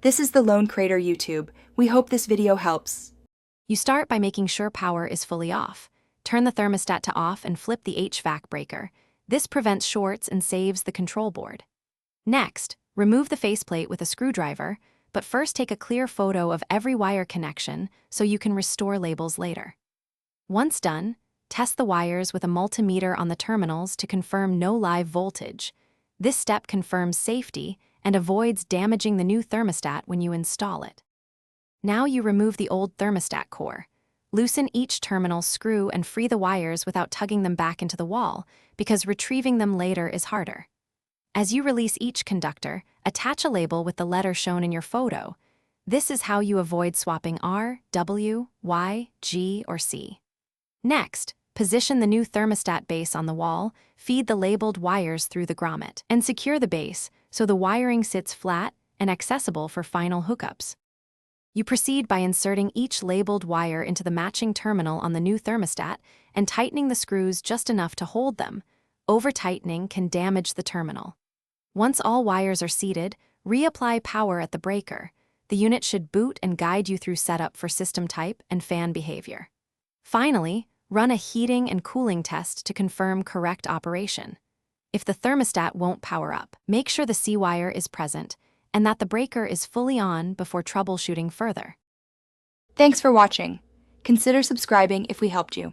This is the Lone Crater YouTube. We hope this video helps. You start by making sure power is fully off. Turn the thermostat to off and flip the HVAC breaker. This prevents shorts and saves the control board. Next, remove the faceplate with a screwdriver, but first take a clear photo of every wire connection so you can restore labels later. Once done, test the wires with a multimeter on the terminals to confirm no live voltage. This step confirms safety and avoids damaging the new thermostat when you install it. Now you remove the old thermostat core. Loosen each terminal screw and free the wires without tugging them back into the wall, because retrieving them later is harder. As you release each conductor, attach a label with the letter shown in your photo. This is how you avoid swapping R, W, Y, G, or C. Next, position the new thermostat base on the wall, feed the labeled wires through the grommet, and secure the base so the wiring sits flat and accessible for final hookups. You proceed by inserting each labeled wire into the matching terminal on the new thermostat and tightening the screws just enough to hold them. Over-tightening can damage the terminal. Once all wires are seated, reapply power at the breaker. The unit should boot and guide you through setup for system type and fan behavior. Finally, run a heating and cooling test to confirm correct operation. If the thermostat won't power up, make sure the C-wire is present and that the breaker is fully on before troubleshooting further. Thanks for watching. Consider subscribing if we helped you.